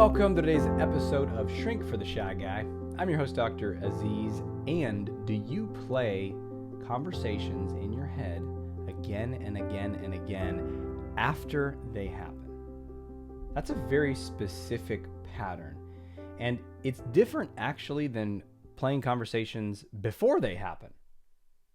Welcome to today's episode of Shrink for the Shy Guy. I'm your host, Dr. Aziz, and do you play conversations in your head again and again and again after they happen? That's a very specific pattern, and it's different actually than playing conversations before they happen.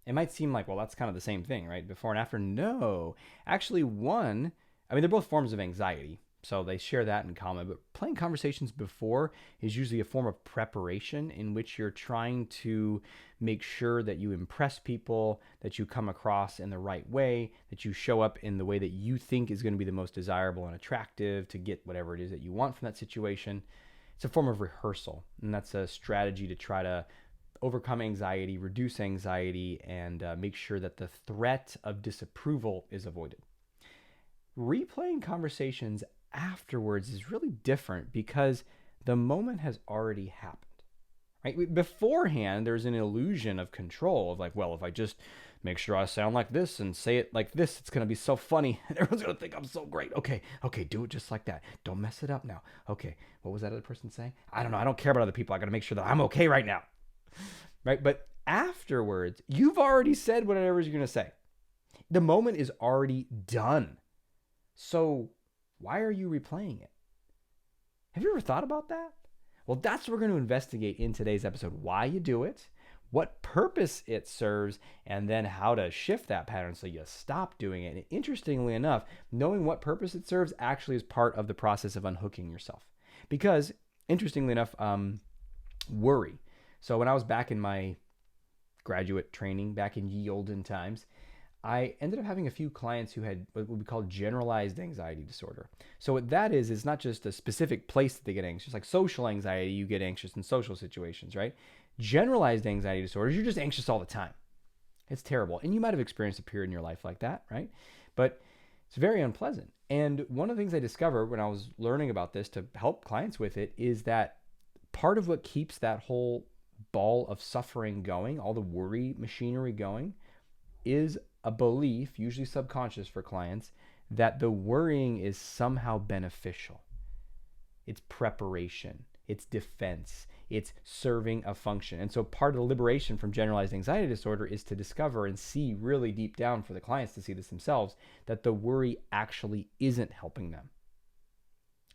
It might seem like, well, that's kind of the same thing, right? Before and after. No, actually they're both forms of anxiety. So they share that in common, but playing conversations before is usually a form of preparation in which you're trying to make sure that you impress people, that you come across in the right way, that you show up in the way that you think is going to be the most desirable and attractive to get whatever it is that you want from that situation. It's a form of rehearsal, and that's a strategy to try to overcome anxiety, reduce anxiety, and make sure that the threat of disapproval is avoided. Replaying conversations afterwards is really different because the moment has already happened, right? Beforehand, there's an illusion of control of like, well, if I just make sure I sound like this and say it like this, it's going to be so funny. Everyone's going to think I'm so great. Okay, do it just like that. Don't mess it up now. Okay, what was that other person saying? I don't know. I don't care about other people. I got to make sure that I'm okay right now, right? But afterwards, you've already said whatever you're going to say. The moment is already done. So why are you replaying it? Have you ever thought about that? Well, that's what we're going to investigate in today's episode. Why you do it, what purpose it serves, and then how to shift that pattern so you stop doing it. And interestingly enough, knowing what purpose it serves actually is part of the process of unhooking yourself. Because, interestingly enough, worry. So when I was back in my graduate training, back in ye olden times, I ended up having a few clients who had what we call generalized anxiety disorder. So what that is, it's not just a specific place that they get anxious. Like social anxiety, you get anxious in social situations, right? Generalized anxiety disorders, you're just anxious all the time. It's terrible. And you might have experienced a period in your life like that, right? But it's very unpleasant. And one of the things I discovered when I was learning about this to help clients with it is that part of what keeps that whole ball of suffering going, all the worry machinery going, is a belief, usually subconscious for clients, that the worrying is somehow beneficial. It's preparation, it's defense, it's serving a function. And so part of the liberation from generalized anxiety disorder is to discover and see really deep down for the clients to see this themselves, that the worry actually isn't helping them.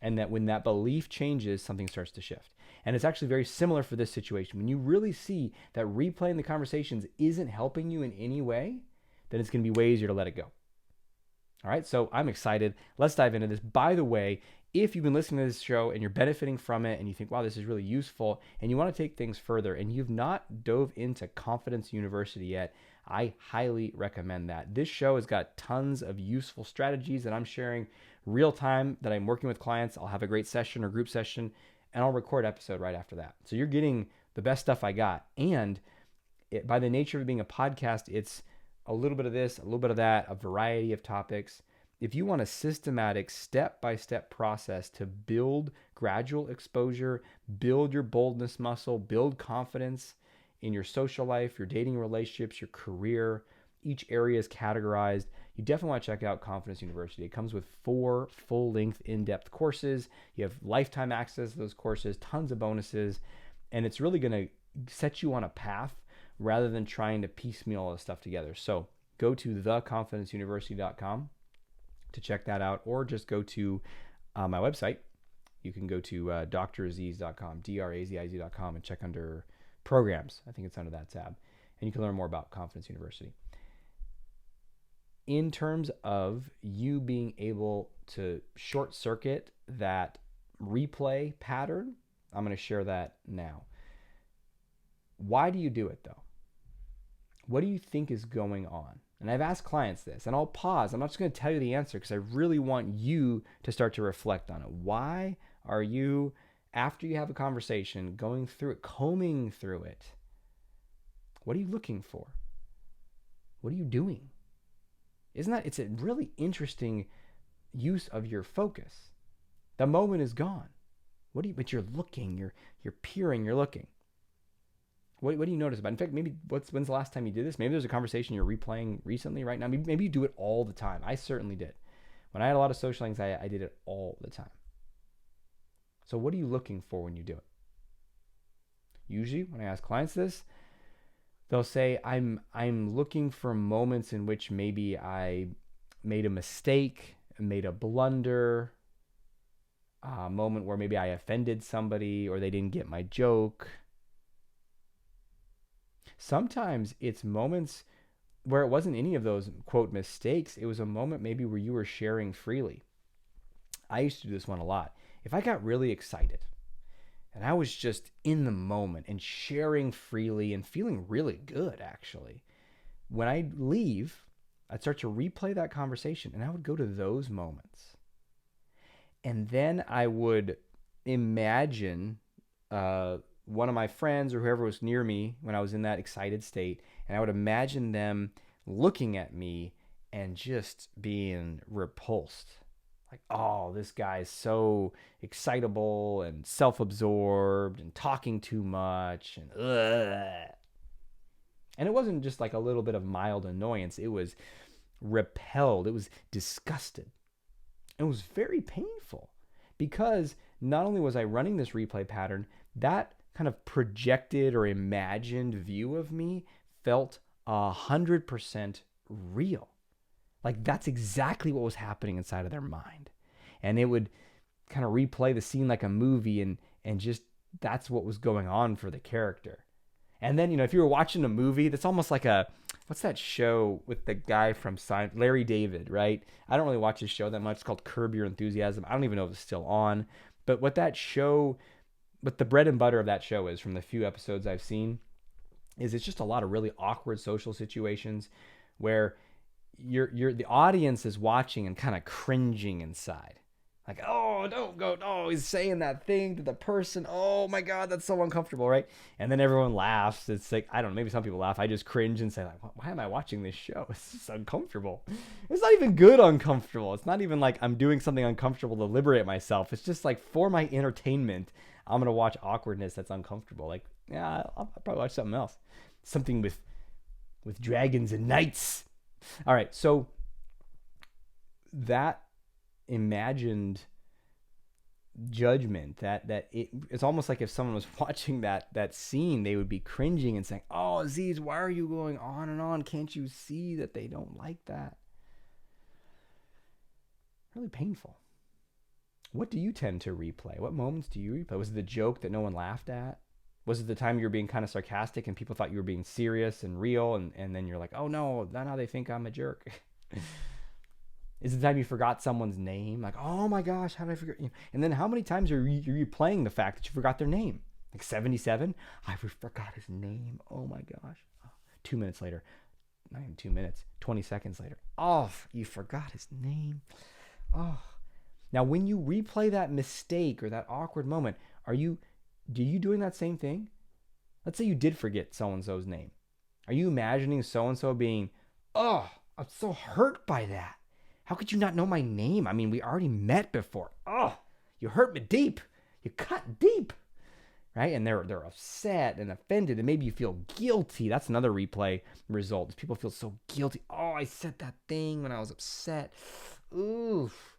And that when that belief changes, something starts to shift. And it's actually very similar for this situation. When you really see that replaying the conversations isn't helping you in any way, then it's going to be way easier to let it go. All right, so I'm excited. Let's dive into this. By the way, if you've been listening to this show and you're benefiting from it and you think, wow, this is really useful, and you want to take things further and you've not dove into Confidence University yet, I highly recommend that. This show has got tons of useful strategies that I'm sharing real time that I'm working with clients. I'll have a great session or group session, and I'll record an episode right after that. So you're getting the best stuff I got. And by the nature of it being a podcast, it's a little bit of this, a little bit of that, a variety of topics. If you want a systematic step-by-step process to build gradual exposure, build your boldness muscle, build confidence in your social life, your dating relationships, your career, each area is categorized. You definitely want to check out Confidence University. It comes with 4 full-length, in-depth courses. You have lifetime access to those courses, tons of bonuses, and it's really going to set you on a path rather than trying to piecemeal all this stuff together. So go to theconfidenceuniversity.com to check that out, or just go to my website. You can go to draziz.com, draziz.com, and check under programs. I think it's under that tab. And you can learn more about Confidence University. In terms of you being able to short circuit that replay pattern, I'm going to share that now. Why do you do it though? What do you think is going on? And I've asked clients this, and I'll pause. I'm not just going to tell you the answer because I really want you to start to reflect on it. Why are you, after you have a conversation, going through it, combing through it? What are you looking for? What are you doing? It's a really interesting use of your focus. The moment is gone. But you're looking, you're peering, you're looking. What do you notice about it? In fact, maybe when's the last time you did this? Maybe there's a conversation you're replaying recently right now. Maybe you do it all the time. I certainly did. When I had a lot of social anxiety, I did it all the time. So what are you looking for when you do it? Usually when I ask clients this, they'll say, I'm looking for moments in which maybe I made a mistake, made a blunder, a moment where maybe I offended somebody or they didn't get my joke. Sometimes it's moments where it wasn't any of those, quote, mistakes. It was a moment maybe where you were sharing freely. I used to do this one a lot. If I got really excited and I was just in the moment and sharing freely and feeling really good, actually, when I leave, I'd start to replay that conversation and I would go to those moments. And then I would imagine one of my friends or whoever was near me when I was in that excited state, and I would imagine them looking at me and just being repulsed. Like, oh, this guy's so excitable and self-absorbed and talking too much and ugh. And it wasn't just like a little bit of mild annoyance. It was repelled. It was disgusted. It was very painful because not only was I running this replay pattern, that kind of projected or imagined view of me felt 100% real. Like that's exactly what was happening inside of their mind. And it would kind of replay the scene like a movie and just that's what was going on for the character. And then, if you were watching a movie, that's almost like what's that show with the guy from Larry David, right? I don't really watch his show that much. It's called Curb Your Enthusiasm. I don't even know if it's still on. But what the bread and butter of that show is, from the few episodes I've seen, is it's just a lot of really awkward social situations where the audience is watching and kind of cringing inside. Like, oh, don't go. Oh, he's saying that thing to the person. Oh my God, that's so uncomfortable, right? And then everyone laughs. It's like, I don't know, maybe some people laugh. I just cringe and say, like, why am I watching this show? It's just uncomfortable. It's not even good uncomfortable. It's not even like I'm doing something uncomfortable to liberate myself. It's just like for my entertainment, I'm going to watch awkwardness that's uncomfortable. Like, yeah, I'll probably watch something else. Something with dragons and knights. All right, so that imagined judgment that it's almost like if someone was watching that scene, they would be cringing and saying, oh, Aziz, why are you going on and on? Can't you see that they don't like that? Really painful. What do you tend to replay? What moments do you replay? Was it the joke that no one laughed at? Was it the time you were being kind of sarcastic and people thought you were being serious and real, and then you're like, oh no, now they think I'm a jerk? Is it the time you forgot someone's name? Like, oh my gosh, how did I forget? And then how many times are you playing the fact that you forgot their name? Like 77? I forgot his name. Oh my gosh. 2 minutes later. Not even 2 minutes. 20 seconds later. Oh, you forgot his name. Oh. Now, when you replay that mistake or that awkward moment, are you doing that same thing? Let's say you did forget so-and-so's name. Are you imagining so-and-so being, oh, I'm so hurt by that. How could you not know my name? I mean, we already met before. Oh, you hurt me deep. You cut deep. Right? And they're upset and offended, and maybe you feel guilty. That's another replay result. Is people feel so guilty. Oh, I said that thing when I was upset. Oof.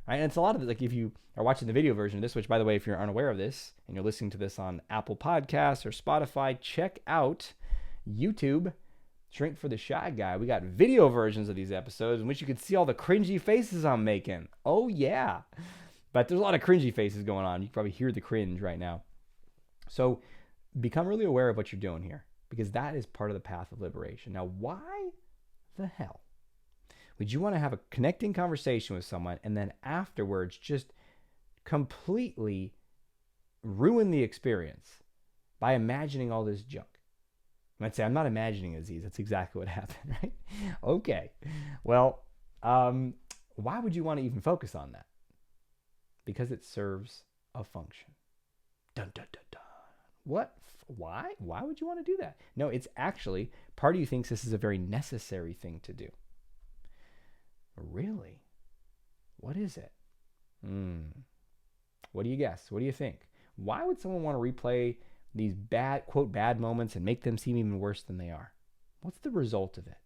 Right? And it's a lot of it, like if you are watching the video version of this, which by the way, if you're unaware of this and you're listening to this on Apple Podcasts or Spotify, check out YouTube, Shrink for the Shy Guy. We got video versions of these episodes in which you can see all the cringy faces I'm making. Oh yeah. But there's a lot of cringy faces going on. You can probably hear the cringe right now. So become really aware of what you're doing here, because that is part of the path of liberation. Now, why the hell would you want to have a connecting conversation with someone and then afterwards just completely ruin the experience by imagining all this junk? You might say, I'm not imagining, Aziz. That's exactly what happened, right? Okay. Well, why would you want to even focus on that? Because it serves a function. Dun, dun, dun, dun. What? Why? Why would you want to do that? No, it's actually, part of you thinks this is a very necessary thing to do. Really? What is it? What do you guess? What do you think? Why would someone want to replay these bad, quote, bad moments and make them seem even worse than they are? What's the result of it?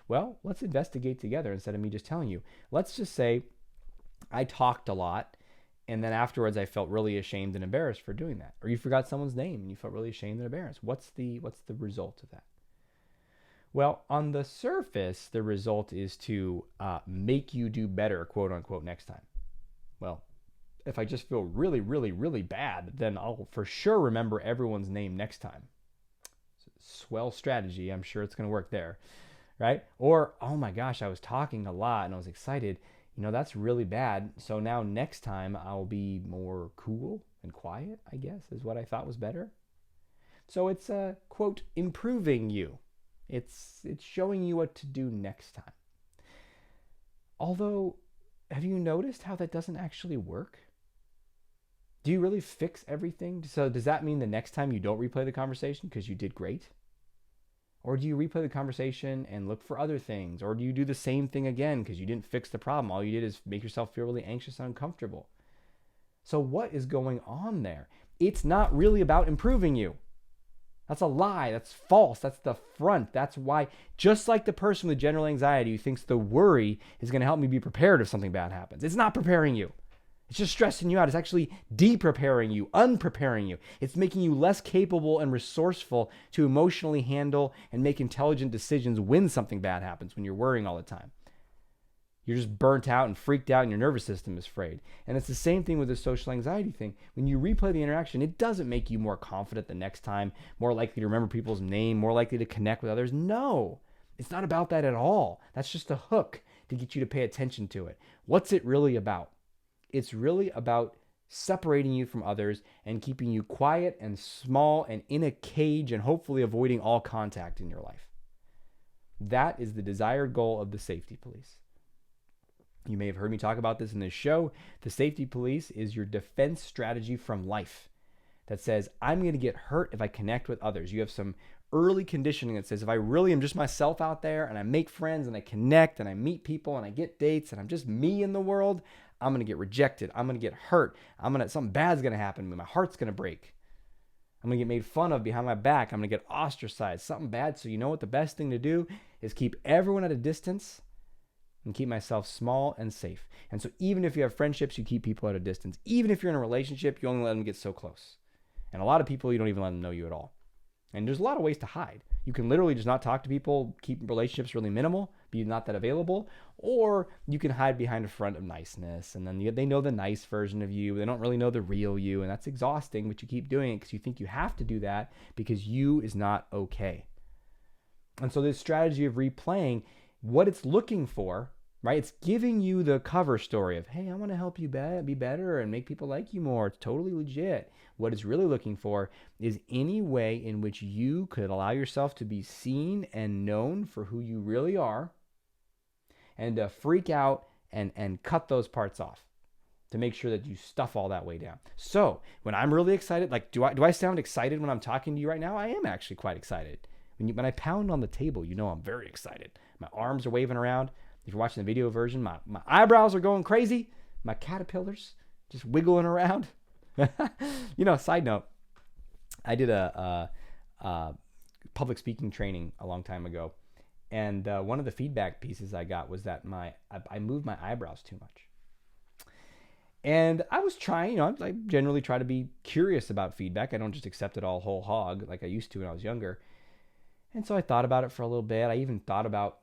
Well, let's investigate together instead of me just telling you. Let's just say I talked a lot And then afterwards, I felt really ashamed and embarrassed for doing that. Or you forgot someone's name and you felt really ashamed and embarrassed. What's the result of that? Well, on the surface, the result is to make you do better, quote unquote, next time. Well, if I just feel really, really, really bad, then I'll for sure remember everyone's name next time. Swell strategy. I'm sure it's going to work there, right? Or, oh my gosh, I was talking a lot and I was excited. That's really bad. So now next time I'll be more cool and quiet, I guess, is what I thought was better. So it's quote, improving you. It's showing you what to do next time. Although, have you noticed how that doesn't actually work? Do you really fix everything? So does that mean the next time you don't replay the conversation because you did great? Or do you replay the conversation and look for other things? Or do you do the same thing again because you didn't fix the problem? All you did is make yourself feel really anxious and uncomfortable. So what is going on there? It's not really about improving you. That's a lie. That's false. That's the front. That's why, just like the person with general anxiety who thinks the worry is going to help me be prepared if something bad happens, it's not preparing you. It's just stressing you out. It's actually de-preparing you, unpreparing you. It's making you less capable and resourceful to emotionally handle and make intelligent decisions when something bad happens, when you're worrying all the time. You're just burnt out and freaked out and your nervous system is frayed. And it's the same thing with the social anxiety thing. When you replay the interaction, it doesn't make you more confident the next time, more likely to remember people's name, more likely to connect with others. No, it's not about that at all. That's just a hook to get you to pay attention to it. What's it really about? It's really about separating you from others and keeping you quiet and small and in a cage and hopefully avoiding all contact in your life. That is the desired goal of the safety police. You may have heard me talk about this in this show. The safety police is your defense strategy from life that says, I'm going to get hurt if I connect with others. You have some early conditioning that says, if I really am just myself out there and I make friends and I connect and I meet people and I get dates and I'm just me in the world, I'm going to get rejected. I'm going to get hurt. Something bad's going to happen to me. My heart's going to break. I'm going to get made fun of behind my back. I'm going to get ostracized. Something bad. So you know what the best thing to do is keep everyone at a distance and keep myself small and safe. And so even if you have friendships, you keep people at a distance. Even if you're in a relationship, you only let them get so close. And a lot of people, you don't even let them know you at all. And there's a lot of ways to hide. You can literally just not talk to people, keep relationships really minimal, be not that available, or you can hide behind a front of niceness, and then they know the nice version of you. They don't really know the real you, and that's exhausting, but you keep doing it because you think you have to do that because you is not okay. And so this strategy of replaying, what it's looking for, right? It's giving you the cover story of, hey, I want to help you be better and make people like you more. It's totally legit. What it's really looking for is any way in which you could allow yourself to be seen and known for who you really are and to freak out and cut those parts off to make sure that you stuff all that way down. So when I'm really excited, like, do I sound excited when I'm talking to you right now? I am actually quite excited. When I pound on the table, you know I'm very excited. My arms are waving around. If you're watching the video version, my eyebrows are going crazy. My caterpillars just wiggling around. Side note, I did a public speaking training a long time ago. And one of the feedback pieces I got was that I moved my eyebrows too much. And I was trying, I generally try to be curious about feedback. I don't just accept it all whole hog like I used to when I was younger. And so I thought about it for a little bit. I even thought about,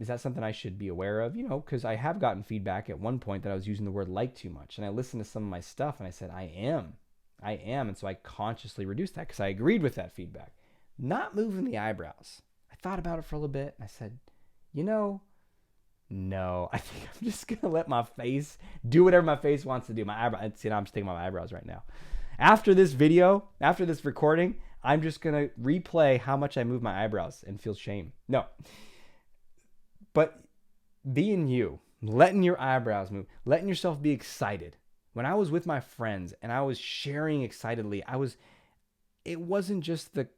is that something I should be aware of? Because I have gotten feedback at one point that I was using the word like too much. And I listened to some of my stuff and I said, I am. And so I consciously reduced that because I agreed with that feedback. Not moving the eyebrows. I thought about it for a little bit and I said, no, I think I'm just going to let my face do whatever my face wants to do. My eyebrow, see, now I'm just taking my eyebrows right now. After this video, after this recording, I'm just going to replay how much I move my eyebrows and feel shame. No. But being you, letting your eyebrows move, letting yourself be excited. When I was with my friends and I was sharing excitedly, it wasn't just the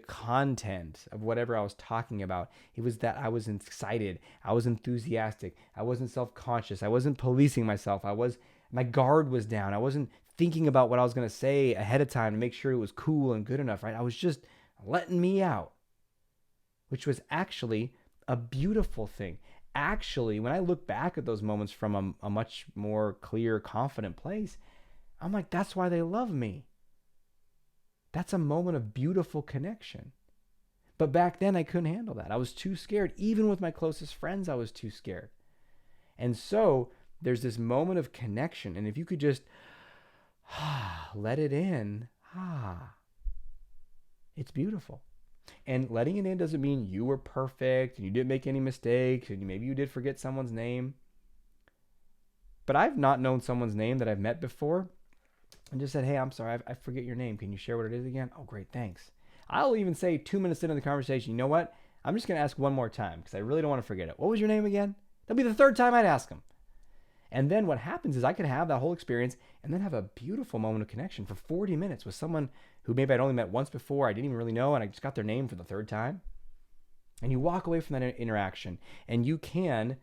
content of whatever I was talking about. It was that I was excited. I was enthusiastic. I wasn't self-conscious. I wasn't policing myself. My guard was down. I wasn't thinking about what I was going to say ahead of time to make sure it was cool and good enough, right? I was just letting me out, which was actually a beautiful thing. actually, when I look back at those moments from a much more clear, confident place, I'm like, that's why they love me. That's a moment of beautiful connection. But back then I couldn't handle that. I was too scared. Even with my closest friends, I was too scared. And so there's this moment of connection. And if you could just let it in, it's beautiful. And letting it in doesn't mean you were perfect and you didn't make any mistakes and maybe you did forget someone's name. But I've not known someone's name that I've met before and just said, hey, I'm sorry, I forget your name. Can you share what it is again? Oh, great, thanks. I'll even say 2 minutes into the conversation, you know what? I'm just going to ask one more time because I really don't want to forget it. What was your name again? That'll be the third time I'd ask them. And then what happens is I could have that whole experience and then have a beautiful moment of connection for 40 minutes with someone who maybe I'd only met once before, I didn't even really know, and I just got their name for the third time. And you walk away from that interaction and you can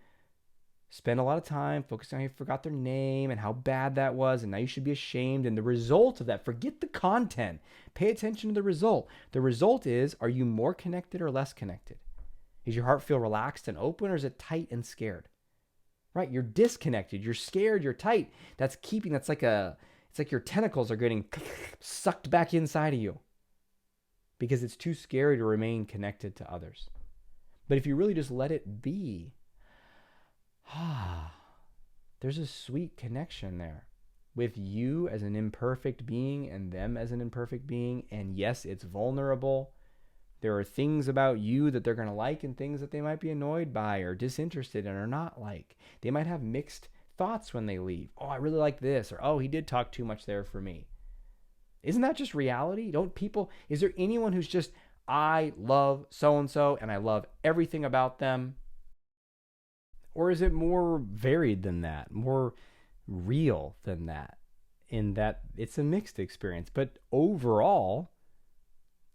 spend a lot of time focusing on how you forgot their name and how bad that was, and now you should be ashamed. And the result of that, forget the content. Pay attention to the result. The result is, are you more connected or less connected? Does your heart feel relaxed and open, or is it tight and scared? Right? You're disconnected. You're scared. You're tight. It's like your tentacles are getting sucked back inside of you because it's too scary to remain connected to others. But if you really just let it be, there's a sweet connection there with you as an imperfect being and them as an imperfect being. And yes, it's vulnerable. There are things about you that they're going to like and things that they might be annoyed by or disinterested in or not like. They might have mixed thoughts when they leave. Oh, I really like this. Or, oh, he did talk too much there for me. Isn't that just reality? Is there anyone who's just, I love so-and-so and I love everything about them? Or is it more varied than that, more real than that, in that it's a mixed experience? But overall,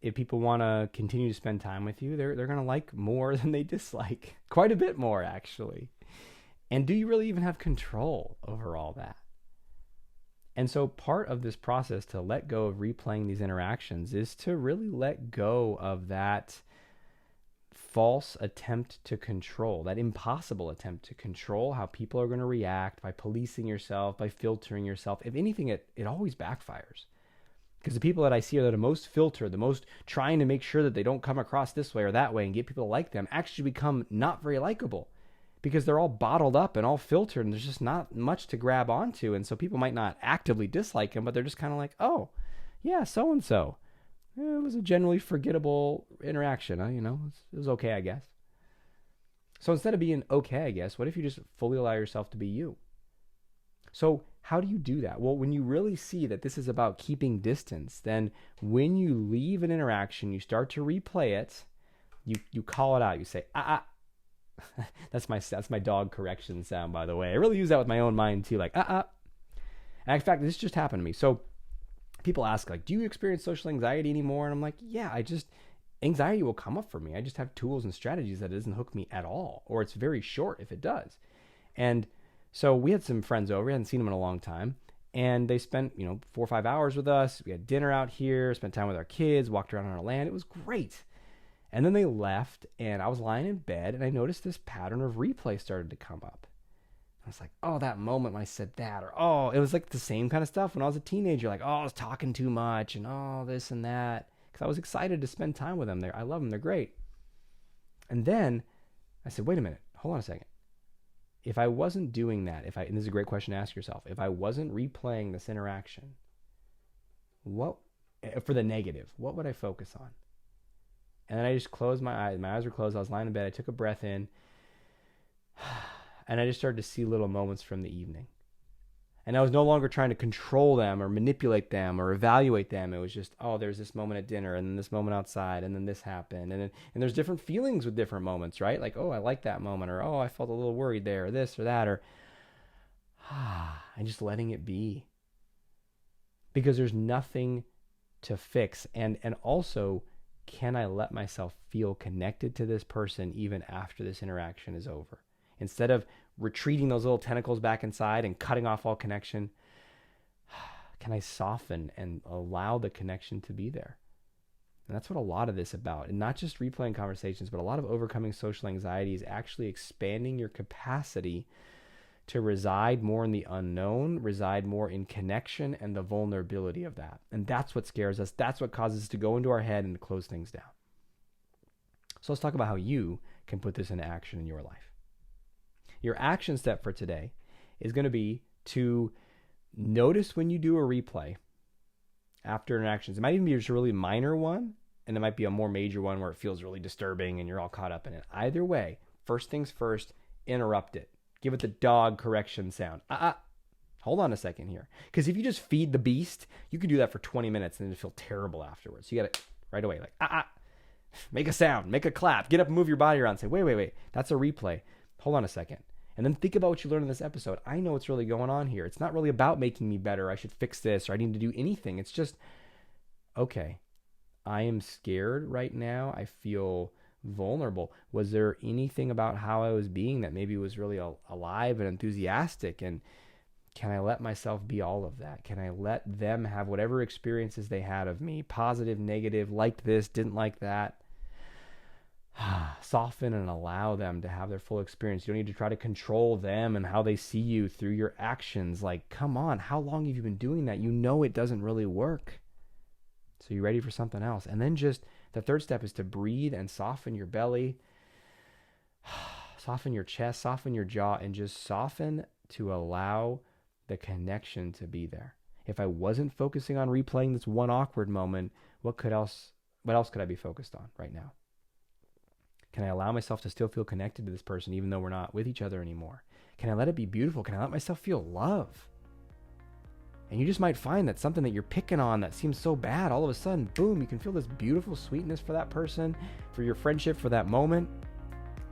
if people want to continue to spend time with you, they're going to like more than they dislike. Quite a bit more, actually. And do you really even have control over all that? And so part of this process to let go of replaying these interactions is to really let go of that false attempt to control, that impossible attempt to control how people are going to react by policing yourself, by filtering yourself. If anything, it always backfires. Because the people that I see are the most filtered, the most trying to make sure that they don't come across this way or that way and get people to like them, actually become not very likable because they're all bottled up and all filtered and there's just not much to grab onto. And so people might not actively dislike them, but they're just kind of like, oh, yeah, so-and-so. It was a generally forgettable interaction. It was okay, I guess. So instead of being okay, I guess, what if you just fully allow yourself to be you? So how do you do that? Well, when you really see that this is about keeping distance, then when you leave an interaction, you start to replay it, you call it out. You say, That's my dog correction sound, by the way. I really use that with my own mind too, like, And in fact, this just happened to me. So people ask, like, do you experience social anxiety anymore? And I'm like, yeah, anxiety will come up for me. I just have tools and strategies that it doesn't hook me at all, or it's very short if it does. And so we had some friends over. We hadn't seen them in a long time. And they spent, 4 or 5 hours with us. We had dinner out here, spent time with our kids, walked around on our land. It was great. And then they left, and I was lying in bed, and I noticed this pattern of replay started to come up. I was like, oh, that moment when I said that, or, oh, it was like the same kind of stuff when I was a teenager, like, oh, I was talking too much, and oh, this and that, because I was excited to spend time with them. I love them. They're great. And then I said, wait a minute, hold on a second. If I wasn't doing that, and this is a great question to ask yourself, if I wasn't replaying this interaction, for the negative, what would I focus on? And then I just closed my eyes. My eyes were closed. I was lying in bed. I took a breath in. And I just started to see little moments from the evening. And I was no longer trying to control them or manipulate them or evaluate them. It was just, oh, there's this moment at dinner and then this moment outside and then this happened. And there's different feelings with different moments, right? Like, oh, I like that moment, or oh, I felt a little worried there, or this or that, or and just letting it be. Because there's nothing to fix. And also, can I let myself feel connected to this person even after this interaction is over? Instead of retreating those little tentacles back inside and cutting off all connection, can I soften and allow the connection to be there? And that's what a lot of this is about. And not just replaying conversations, but a lot of overcoming social anxiety is actually expanding your capacity to reside more in the unknown, reside more in connection and the vulnerability of that. And that's what scares us. That's what causes us to go into our head and to close things down. So let's talk about how you can put this into action in your life. Your action step for today is going to be to notice when you do a replay after interactions. It might even be just a really minor one, and it might be a more major one where it feels really disturbing and you're all caught up in it. Either way, first things first, interrupt it. Give it the dog correction sound. Hold on a second here. Because if you just feed the beast, you can do that for 20 minutes and then feel terrible afterwards. You got to right away, like, make a sound, make a clap, get up and move your body around. Say, wait, that's a replay. Hold on a second. And then think about what you learned in this episode. I know what's really going on here. It's not really about making me better. I should fix this or I need to do anything. It's just, okay, I am scared right now. I feel vulnerable. Was there anything about how I was being that maybe was really alive and enthusiastic? And can I let myself be all of that? Can I let them have whatever experiences they had of me, positive, negative, liked this, didn't like that? Soften and allow them to have their full experience. You don't need to try to control them and how they see you through your actions. Like, come on, how long have you been doing that? You know it doesn't really work. So you're ready for something else. And then just the third step is to breathe and soften your belly, soften your chest, soften your jaw, and just soften to allow the connection to be there. If I wasn't focusing on replaying this one awkward moment, what else could I be focused on right now? Can I allow myself to still feel connected to this person even though we're not with each other anymore? Can I let it be beautiful? Can I let myself feel love? And you just might find that something that you're picking on that seems so bad, all of a sudden, boom, you can feel this beautiful sweetness for that person, for your friendship, for that moment.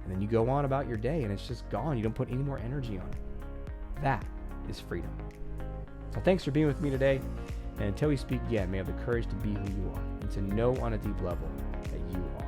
And then you go on about your day and it's just gone. You don't put any more energy on it. That is freedom. So thanks for being with me today. And until we speak again, may I have the courage to be who you are and to know on a deep level that you are